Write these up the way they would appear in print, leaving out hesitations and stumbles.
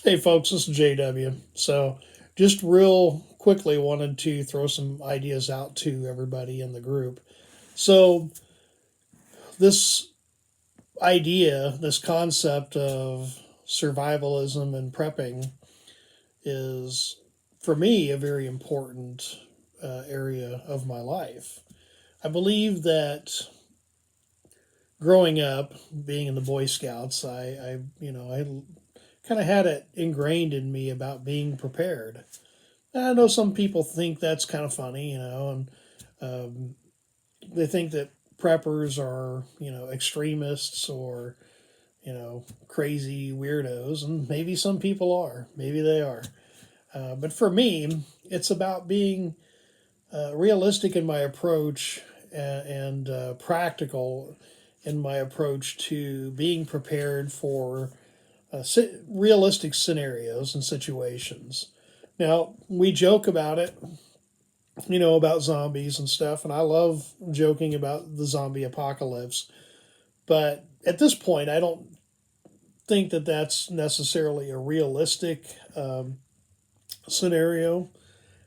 Hey folks, this is JW. So, just real quickly wanted to throw some ideas out to everybody in the group. So, this this concept of survivalism and prepping is, for me, a very important area of my life. I believe that growing up, being in the Boy Scouts, I kind of had it ingrained in me about being prepared. I know some people think that's kind of funny, and um, they think that preppers are, extremists or, crazy weirdos, and maybe some people are. Maybe they are. But for me, it's about being realistic in my approach and practical in my approach to being prepared for realistic scenarios and situations. Now, we joke about it, about zombies and stuff, and I love joking about the zombie apocalypse. But at this point, I don't think that that's necessarily a realistic um, scenario.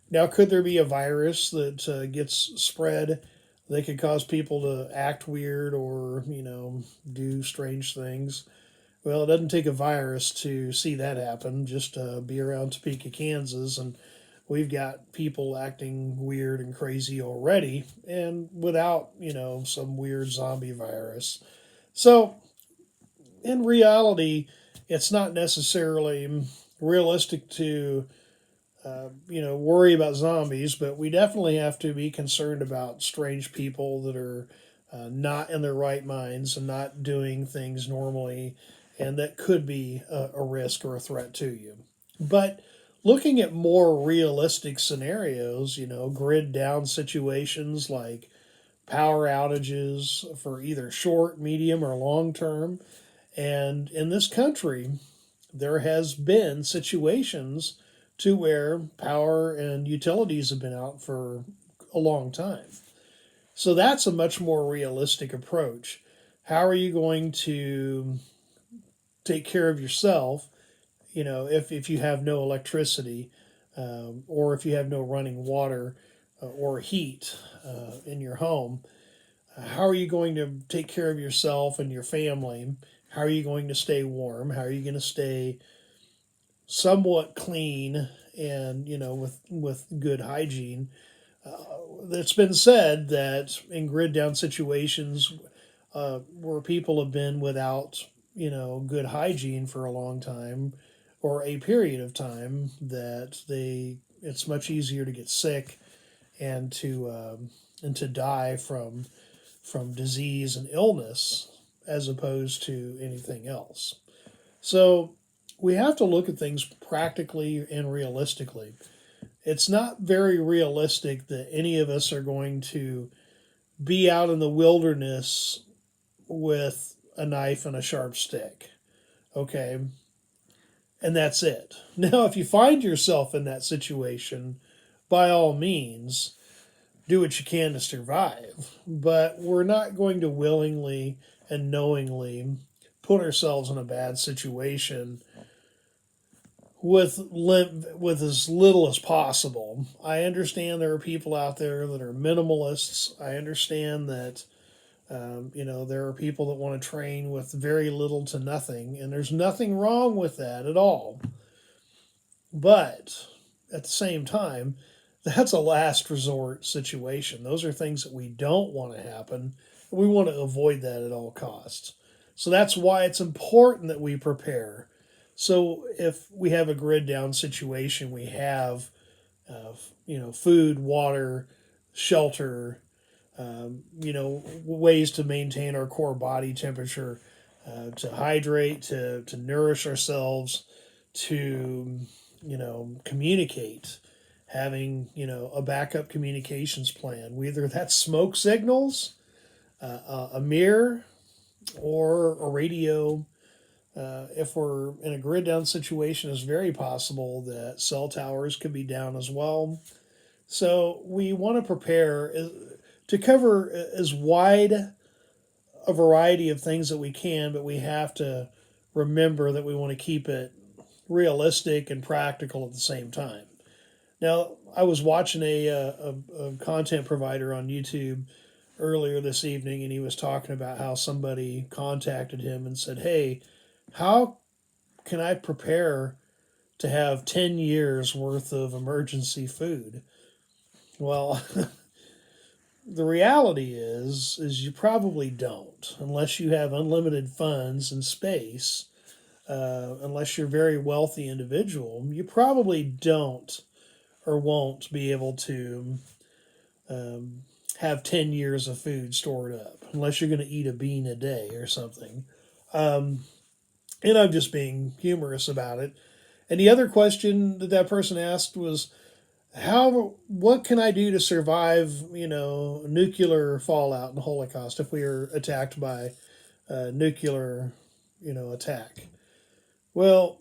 Now, could there be a virus that gets spread that could cause people to act weird or, do strange things? Well, it doesn't take a virus to see that happen. Just be around Topeka, Kansas, and we've got people acting weird and crazy already, and without, some weird zombie virus. So, in reality, it's not necessarily realistic to, worry about zombies, but we definitely have to be concerned about strange people that are not in their right minds and not doing things normally, and that could be a risk or a threat to you. But looking at more realistic scenarios, grid down situations like power outages for either short, medium, or long term. And in this country, there has been situations to where power and utilities have been out for a long time. So that's a much more realistic approach. How are you going to take care of yourself, if you have no electricity or if you have no running water or heat in your home? How are you going to take care of yourself and your family? How are you going to stay warm? How are you going to stay somewhat clean and, with good hygiene? It's been said that in grid down situations where people have been without, good hygiene for a long time or a period of time, that it's much easier to get sick and to die from disease and illness as opposed to anything else. So we have to look at things practically and realistically. It's not very realistic that any of us are going to be out in the wilderness with a knife and a sharp stick. Okay. And that's it. Now, if you find yourself in that situation, by all means, do what you can to survive. But we're not going to willingly and knowingly put ourselves in a bad situation with as little as possible. I understand there are people out there that are minimalists. I understand that there are people that want to train with very little to nothing, and there's nothing wrong with that at all. But at the same time, that's a last resort situation. Those are things that we don't want to happen. We want to avoid that at all costs. So that's why it's important that we prepare. So if we have a grid down situation, we have, food, water, shelter, ways to maintain our core body temperature, to hydrate, to nourish ourselves, to, communicate, having, a backup communications plan, whether that's smoke signals, a mirror, or a radio. If we're in a grid down situation, it's very possible that cell towers could be down as well. So we want to prepare to cover as wide a variety of things that we can, but we have to remember that we want to keep it realistic and practical at the same time. Now, I was watching a content provider on YouTube earlier this evening, and he was talking about how somebody contacted him and said, "Hey, how can I prepare to have 10 years worth of emergency food?" Well, the reality is you probably don't unless you have unlimited funds and space. Unless you're a very wealthy individual, you probably don't or won't be able to um, have 10 years of food stored up unless you're going to eat a bean a day or something. Um, and I'm just being humorous about it. And the other question that that person asked was, what can I do to survive, nuclear fallout and Holocaust if we are attacked by nuclear, attack? Well,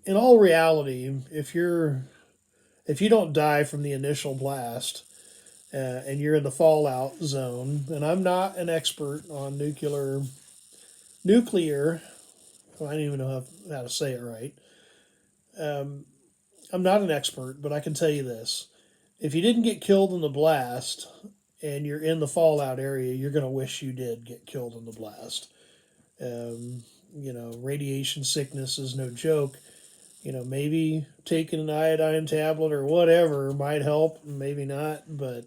in all reality, if you don't die from the initial blast and you're in the fallout zone, and I'm not an expert on nuclear, well, I don't even know how to say it right. Um, I'm not an expert, but I can tell you this: if you didn't get killed in the blast and you're in the fallout area, you're going to wish you did get killed in the blast. Radiation sickness is no joke. Maybe taking an iodine tablet or whatever might help, maybe not, but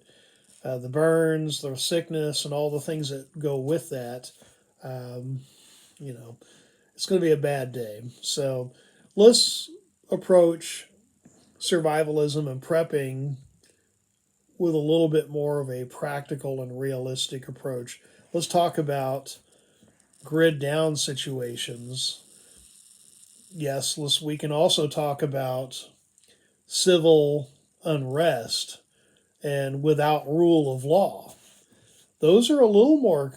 the burns, the sickness, and all the things that go with that, um, you know, it's going to be a bad day. So let's approach survivalism and prepping with a little bit more of a practical and realistic approach. Let's talk about grid down situations. Yes, we can also talk about civil unrest and without rule of law. Those are a little more,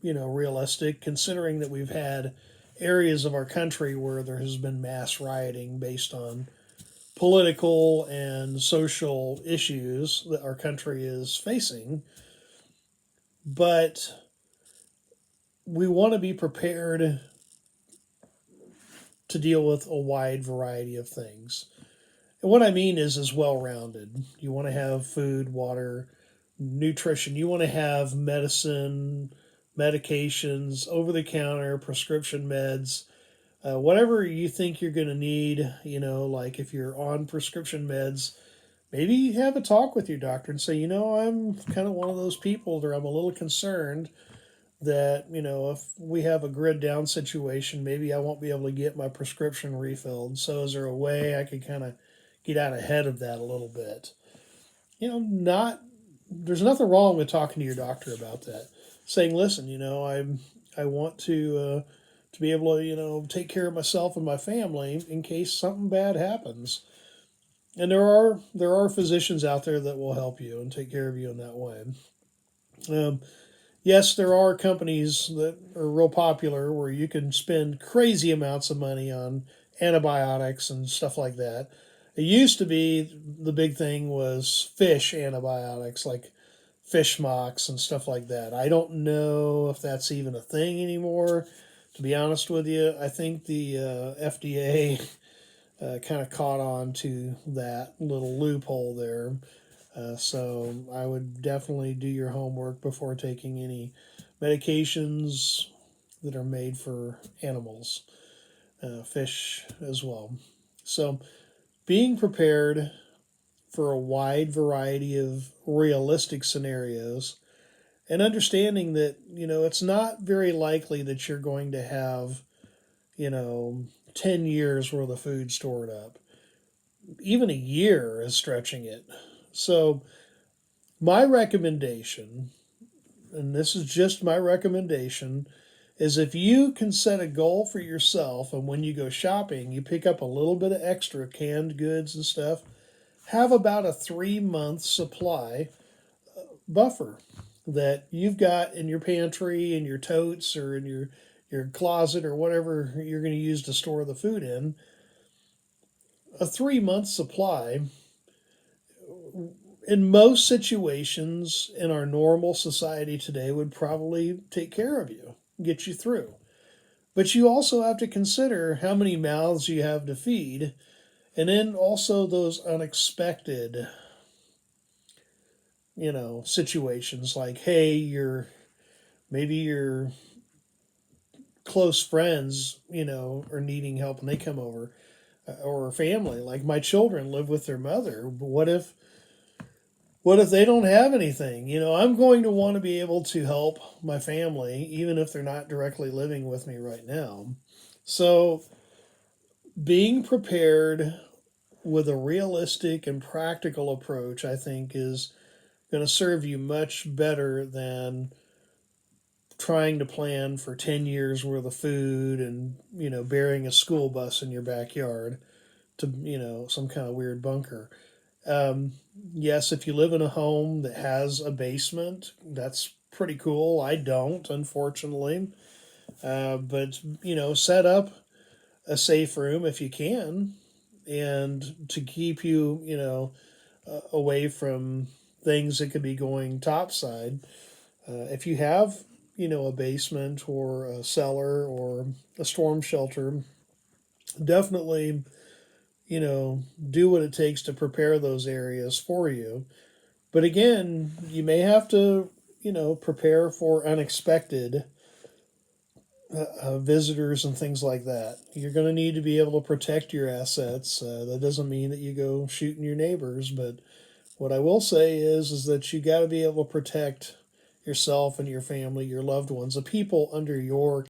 realistic considering that we've had areas of our country where there has been mass rioting based on political and social issues that our country is facing. But we want to be prepared to deal with a wide variety of things. And what I mean is well rounded. You want to have food, water, nutrition. You want to have medicine, medications, over the counter, prescription meds, whatever you think you're going to need. Like if you're on prescription meds, maybe have a talk with your doctor and say, I'm kind of one of those people that I'm a little concerned that, if we have a grid down situation, maybe I won't be able to get my prescription refilled. So is there a way I could kind of get out ahead of that a little bit? Not there's nothing wrong with talking to your doctor about that. Saying, listen, I want to be able to take care of myself and my family in case something bad happens. And there are physicians out there that will help you and take care of you in that way. Um, yes, there are companies that are real popular where you can spend crazy amounts of money on antibiotics and stuff like that. It used to be the big thing was fish antibiotics, like fish mocks and stuff like that. I don't know if that's even a thing anymore. To be honest with you, I think the FDA kind of caught on to that little loophole there. So I would definitely do your homework before taking any medications that are made for animals, fish as well. So being prepared for a wide variety of realistic scenarios and understanding that, it's not very likely that you're going to have, you know, 10 years worth of food stored up. Even a year is stretching it. So, my recommendation, and this is just my recommendation, is if you can set a goal for yourself and when you go shopping, you pick up a little bit of extra canned goods and stuff, have about a 3 month supply buffer that you've got in your pantry, in your totes, or in your closet, or whatever you're going to use to store the food in. A 3 month supply, in most situations in our normal society today, would probably take care of you, get you through. But you also have to consider how many mouths you have to feed, and then also those unexpected, situations like, hey, maybe your close friends, are needing help and they come over, or family. Like my children live with their mother. But what if they don't have anything? I'm going to want to be able to help my family, even if they're not directly living with me right now. So being prepared with a realistic and practical approach, I think, is going to serve you much better than trying to plan for 10 years worth of food and, burying a school bus in your backyard to, some kind of weird bunker. Um, yes, if you live in a home that has a basement, that's pretty cool. I don't, unfortunately. But, set up a safe room if you can, and to keep you, away from things that could be going topside. If you have, a basement or a cellar or a storm shelter, definitely, do what it takes to prepare those areas for you. But again, you may have to, prepare for unexpected visitors and things like that. You're going to need to be able to protect your assets. That doesn't mean that you go shooting your neighbors, but what I will say is that you got to be able to protect yourself and your family, your loved ones, the people under your